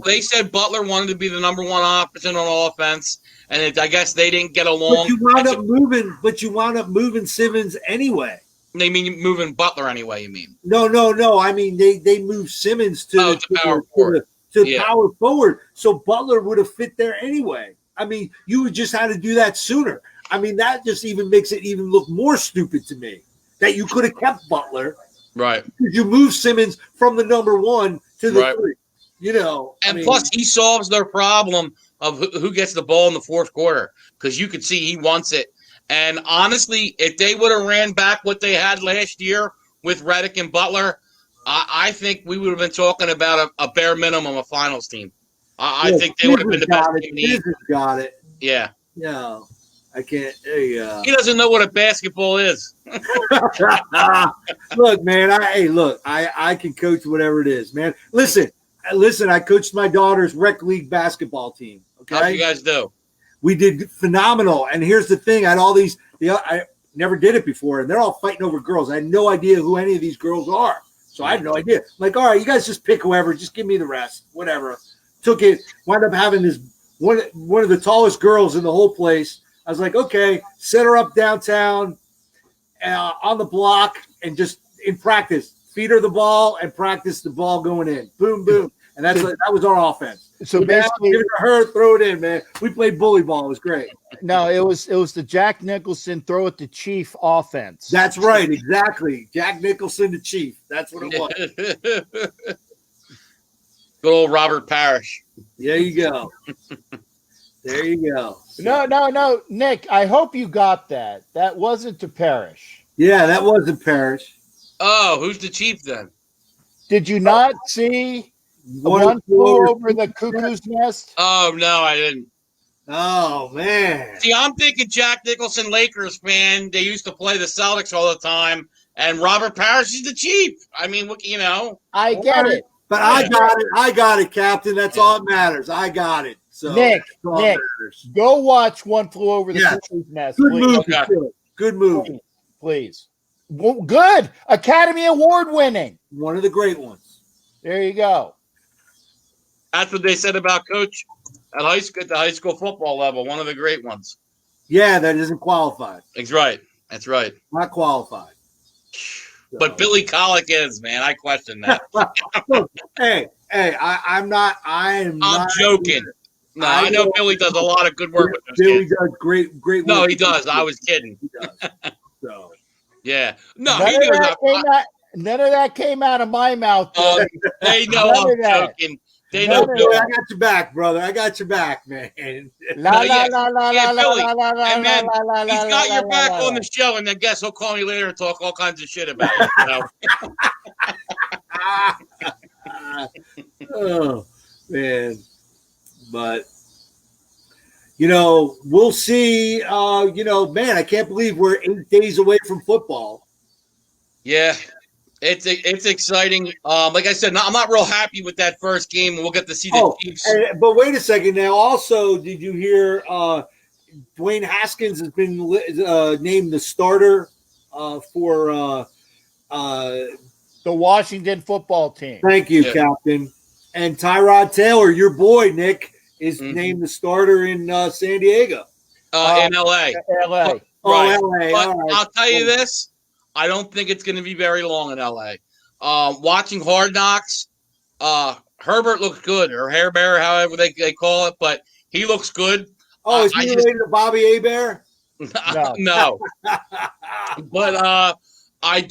They said Butler wanted to be the number one option on offense, and I guess they didn't get along. But you wound up moving Simmons anyway. They mean moving Butler anyway. You mean? No. I mean they moved Simmons to power forward. So Butler would have fit there anyway. You would just had to do that sooner. That just even makes it even look more stupid to me that you could have kept Butler. Right. Because you move Simmons from the number one to the three. And plus he solves their problem of who gets the ball in the fourth quarter because you could see he wants it. And honestly, if they would have ran back what they had last year with Redick and Butler, I think we would have been talking about a bare minimum a finals team. I think they would have been the best team in the East. Got it. Yeah. No, I can't. He doesn't know what a basketball is. Look, man. I can coach whatever it is, man. Listen. I coached my daughter's rec league basketball team. Okay. How you guys do? We did phenomenal. And here's the thing: I had all these. I never did it before, and they're all fighting over girls. I had no idea who any of these girls are. So I had no idea. I'm like, all right, you guys just pick whoever. Just give me the rest. Whatever. Took it. Wound up having this one of the tallest girls in the whole place. I was like, okay, set her up downtown on the block and just in practice, feed her the ball and practice the ball going in. Boom, boom. And that was our offense. So basically, give it to her, throw it in, man. We played bully ball. It was great. No, it was the Jack Nicholson throw it to Chief offense. That's right, exactly. Jack Nicholson to Chief. That's what it was. Good old Robert Parrish. There you go. There you go. No, Nick. I hope you got that. That wasn't to Parrish. Yeah, that wasn't Parrish. Oh, who's the Chief then? Did you not see? One flew over the cuckoo's nest. Oh no, I didn't. Oh man! See, I'm thinking Jack Nicholson, Lakers fan. They used to play the Celtics all the time, and Robert Parrish is the Chief. I get it, but I got it. I got it, Captain. That's all that matters. I got it. So Nick, go watch One Flew Over the Cuckoo's Nest. Good please. movie. Okay. Good movie. Please. Well, good. Academy Award winning. One of the great ones. There you go. That's what they said about Coach at the high school football level. One of the great ones. Yeah, that isn't qualified. That's right. That's right. Not qualified. But Billy Colic is, man. I question that. Hey, I'm not. I'm joking. No, I know Billy does a lot of good work with those Billy kids. does great work. No, he does. I was kidding. He does. So. Yeah. No, None he of does that not. came out. None of that came out of my mouth. Billy. They know None I'm of that. joking. They None know of Billy. I got your back, brother. I got your back, man. La yeah. la la Yeah, la la Billy. la la la And then la la he's la got la your la back la on la. the show, and then guess he'll call me later and talk all kinds of shit about you. Oh, man. But, we'll see. Man, I can't believe we're 8 days away from football. Yeah. It's exciting. Like I said, I'm not real happy with that first game. We'll get to see the Chiefs. But wait a second. Now, also, did you hear Dwayne Haskins has been named the starter for The Washington football team. Thank you, Captain. And Tyrod Taylor, your boy, Nick, is named the starter in San Diego. In L.A. LA. Right. L.A. But All right. I'll tell you this. I don't think it's going to be very long in L.A. Watching Hard Knocks, Herbert looks good, or Hair Bear, however they call it, but he looks good. Oh, is he related to Bobby Hebert? No. But I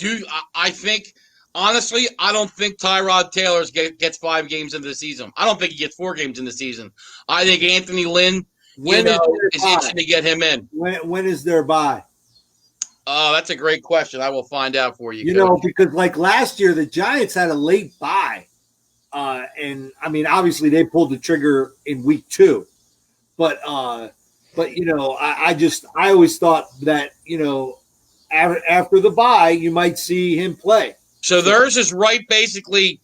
think, honestly, I don't think Tyrod Taylor gets 5 games into the season. I don't think he gets 4 games in the season. I think Anthony Lynn, is itching to get him in. When is their bye? That's a great question. I will find out for you. Because like last year, the Giants had a late bye. And I mean, obviously they pulled the trigger in week 2. But I always thought that, after the bye, you might see him play. So theirs is right basically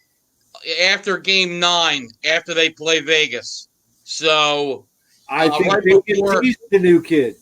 after game 9, after they play Vegas. So I think right he's the new kid.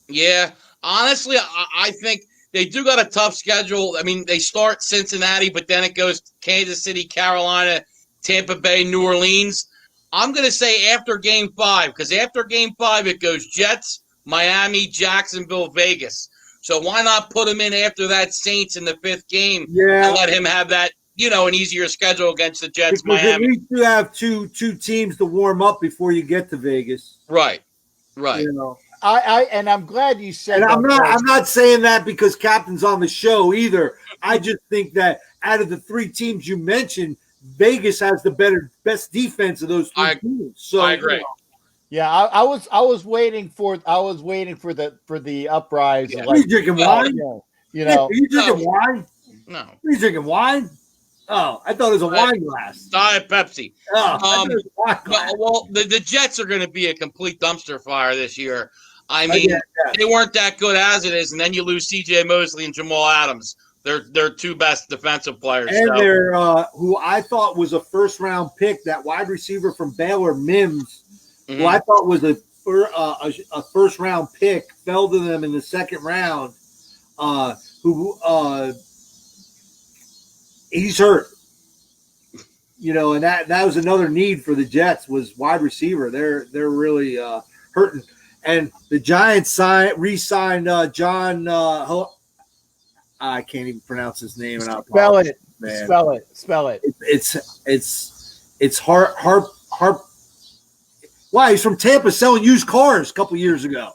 Yeah. Honestly, I think they do got a tough schedule. I mean, they start Cincinnati, but then it goes Kansas City, Carolina, Tampa Bay, New Orleans. I'm going to say after Game 5, because after Game 5, it goes Jets, Miami, Jacksonville, Vegas. So why not put him in after that Saints in the 5th game and let him have that, an easier schedule against the Jets, because Miami. At least you have two teams to warm up before you get to Vegas. Right. And I'm glad you said. And I'm not saying that because Captain's on the show either. I just think that out of the 3 teams you mentioned, Vegas has the best defense of those 3 teams. So I agree. Yeah, I was waiting for the uprise. Yeah. Are you drinking wine? Are you drinking wine? No. Are you drinking wine? Oh, I thought it was a wine glass. Diet Pepsi. Well, the Jets are going to be a complete dumpster fire this year. I mean, they weren't that good as it is, and then you lose C.J. Mosley and Jamal Adams. They're 2 best defensive players. And they're who I thought was a first-round pick, that wide receiver from Baylor, Mims, who I thought was a first-round pick, fell to them in the 2nd round. He's hurt. And that was another need for the Jets, was wide receiver. They're really hurting. And the Giants re-signed John. I can't even pronounce his name. And Spell it. It's Harp. Why? He's from Tampa, selling used cars a couple years ago.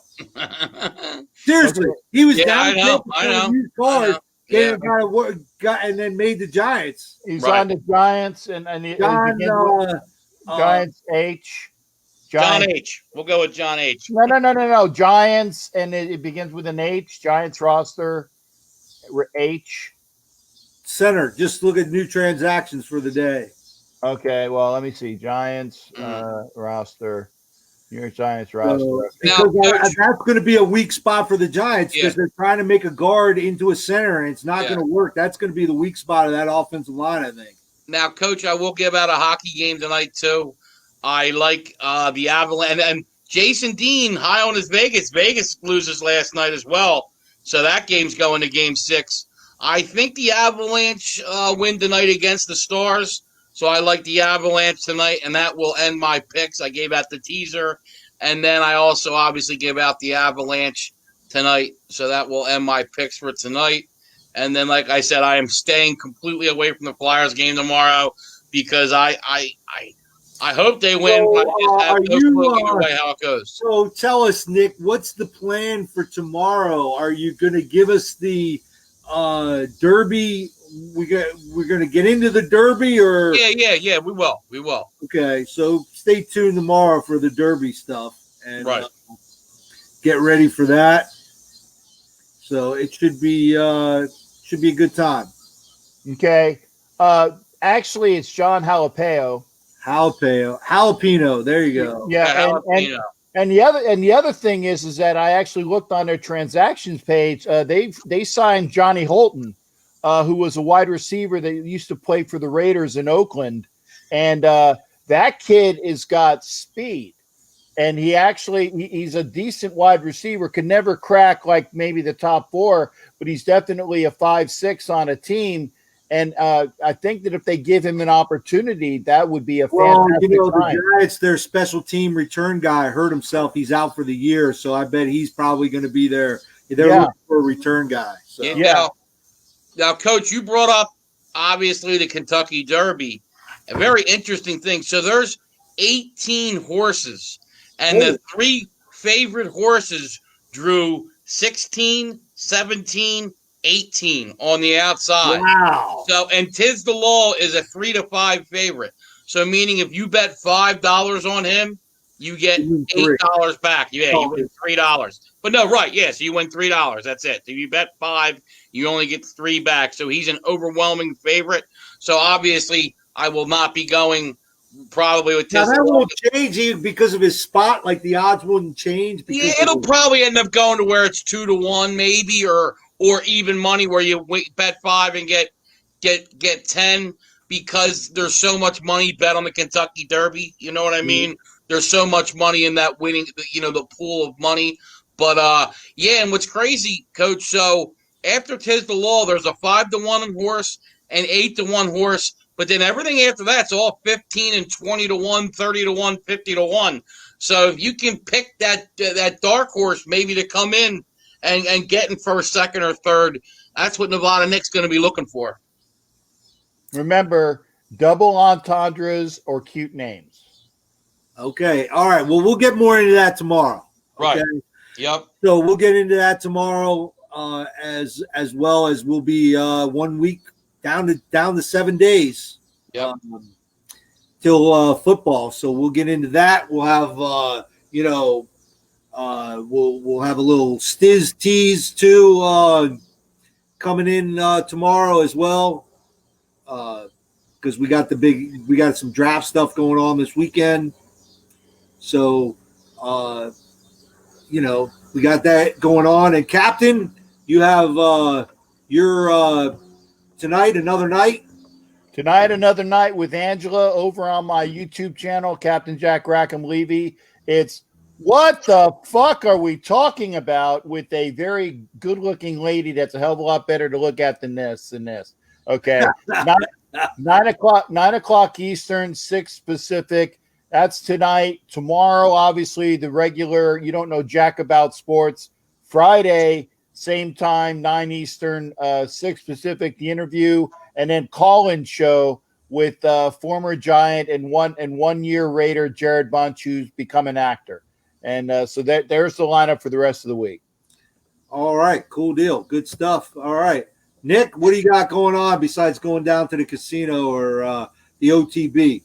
Seriously, he was down in Tampa selling used cars. And then made the Giants. He's on the Giants, and Giants H. John H. We'll go with John H. No. Giants, and it begins with an H. Giants roster, H. Center. Just look at new transactions for the day. Okay, well, let me see. Giants roster. New York Giants roster. Because that's going to be a weak spot for the Giants, because they're trying to make a guard into a center, and it's not going to work. That's going to be the weak spot of that offensive line, I think. Now, Coach, I will give out a hockey game tonight, too. I like the Avalanche. And Jason Dean, high on his Vegas. Vegas loses last night as well. So that game's going to Game 6. I think the Avalanche win tonight against the Stars. So I like the Avalanche tonight, and that will end my picks. I gave out the teaser, and then I also obviously gave out the Avalanche tonight. So that will end my picks for tonight. And then, like I said, I am staying completely away from the Flyers game tomorrow, because I hope they win, So, but I just have are no you, clue either way how it goes. So tell us, Nick, what's the plan for tomorrow? Are you going to give us the Derby? We're going to get into the Derby, or Yeah. We will. okay? So stay tuned tomorrow for the Derby stuff, and Right. get ready for that. So it should be a good time. Okay. Actually, it's John Jalapeno. Jalapeno. There you go. Yeah, and the other thing is that I actually looked on their transactions page. They signed Johnny Holton, who was a wide receiver that used to play for the Raiders in Oakland, and that kid has got speed, and he's a decent wide receiver. Could never crack like maybe the top 4, but he's definitely a 5'6" on a team. And I think that if they give him an opportunity, that would be a fantastic time. The Giants, their special team return guy, hurt himself. He's out for the year, so I bet he's probably going to be there. They're looking for a return guy. So. Now, Coach, you brought up, obviously, the Kentucky Derby. A very interesting thing. So there's 18 horses, and the 3 favorite horses drew 16, 17, 18 on the outside. Wow. So, and Tiz the Law is a 3 to 5 favorite. So, meaning if you bet $5 on him, you get $8 back. Yeah, you win $3. But no, right, yes, so you win $3. That's it. If you bet 5, you only get 3 back. So he's an overwhelming favorite. So obviously, I will not be going probably with Tiz. Now that won't change because of his spot. Like the odds wouldn't change. Yeah, it'll probably end up going to where it's 2 to 1, maybe, or even money where you bet 5 and get 10 because there's so much money bet on the Kentucky Derby. You know what I mean? There's so much money in that winning, the pool of money. But and what's crazy, Coach? So after Tiz the Law, there's a 5 to 1 horse and 8 to 1 horse. But then everything after that's all 15 and 20 to 1, 30 to 1, 50 to 1. So if you can pick that dark horse maybe to come in and get in first, second, or third, that's what Nevada Nick's going to be looking for. Remember, double entendres or cute names. Okay. All right. Well, we'll get more into that tomorrow. Okay? Right. Yep. So we'll get into that tomorrow, as well as we'll be 1 week down to 7 days. Yep. Till football. So we'll get into that. We'll have we'll have a little Stiz tease too coming in tomorrow as well. Because we got some draft stuff going on this weekend. So we got that going on. And Captain, you have your tonight another night. Tonight, another night with Angela over on my YouTube channel, Captain Jack Rackham Levy. It's What the Fuck Are We Talking About, with a very good-looking lady that's a hell of a lot better to look at than this. Okay. 9 o'clock Eastern, 6 Pacific. That's tonight. Tomorrow, obviously, the regular, you don't know jack about sports. Friday, same time, 9 Eastern, 6 Pacific, the interview. And then call-in show with former Giant and 1 year Raider Jared Bunch, who's become an actor. And so there's the lineup for the rest of the week. All right, cool deal. Good stuff. All right. Nick, what do you got going on besides going down to the casino or the OTB?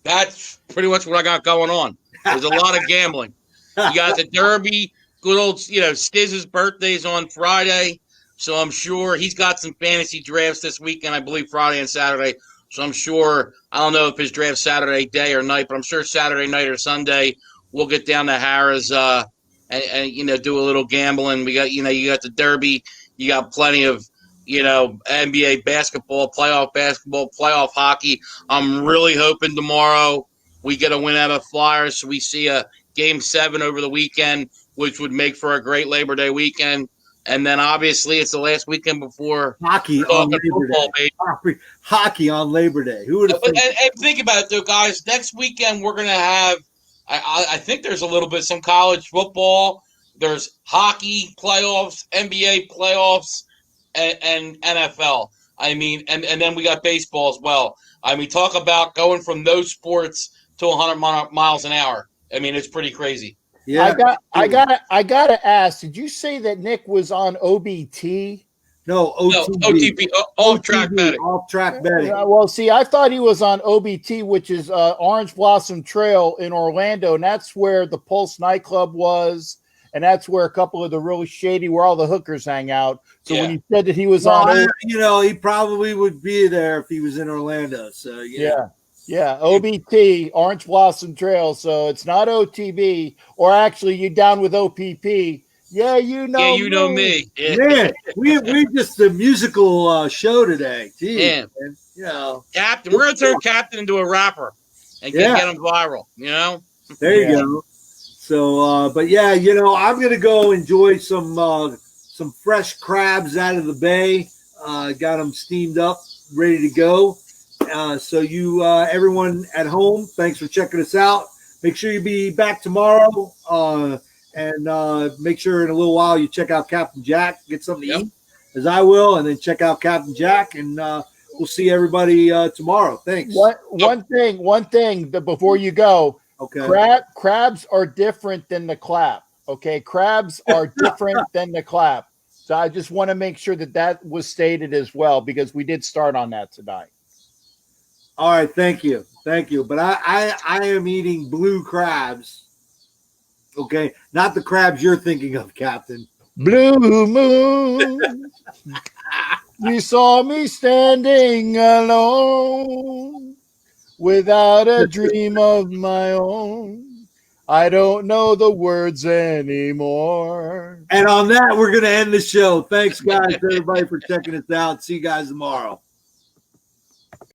That's pretty much what I got going on. There's a lot of gambling. You got the Derby, good old, Stiz's birthday's on Friday. So I'm sure he's got some fantasy drafts this weekend, I believe Friday and Saturday. So I'm sure, I don't know if his draft's Saturday day or night, but I'm sure Saturday night or Sunday we'll get down to Harrah's and do a little gambling. We got, you got the Derby. You got plenty of, NBA basketball, playoff hockey. I'm really hoping tomorrow we get a win out of the Flyers so we see a Game 7 over the weekend, which would make for a great Labor Day weekend. And then obviously it's the last weekend before hockey on Labor Day. Hockey on Labor Day. Who would have and think about it though, guys. Next weekend we're gonna have I think there's a little bit some college football. There's hockey playoffs, NBA playoffs, and NFL. I mean, and then we got baseball as well. I mean, talk about going from those sports to 100 miles an hour. I mean, it's pretty crazy. Yeah. I gotta ask. Did you say that Nick was on OBT? No, No, OTB. OTP, off-track betting. Off-track betting. Well, see, I thought he was on OBT, which is Orange Blossom Trail in Orlando, and that's where the Pulse nightclub was, and that's where a couple of the really shady, where all the hookers hang out. So when he said that he was on, he probably would be there if he was in Orlando. So yeah, OBT, Orange Blossom Trail. So it's not OTB, or actually, you down with OPP. Yeah, you know me. Yeah. Man, we just a musical show today. Jeez, man. Captain. We're gonna turn Captain into a rapper and get him viral. There you go. So, but yeah, I'm gonna go enjoy some fresh crabs out of the bay. Got them steamed up, ready to go. So you, everyone at home, thanks for checking us out. Make sure you be back tomorrow. And make sure in a little while you check out Captain Jack, get something to eat, as I will, and then check out Captain Jack, and we'll see everybody tomorrow. Thanks. One thing before you go. Okay. Crabs are different than the clap. Okay, crabs are different than the clap. So I just want to make sure that was stated as well, because we did start on that tonight. All right, thank you. But I am eating blue crabs. Okay, not the crabs you're thinking of, Captain. Blue moon, you saw me standing alone without a dream of my own. I don't know the words anymore. And on that, we're going to end the show. Thanks, guys, everybody, for checking us out. See you guys tomorrow.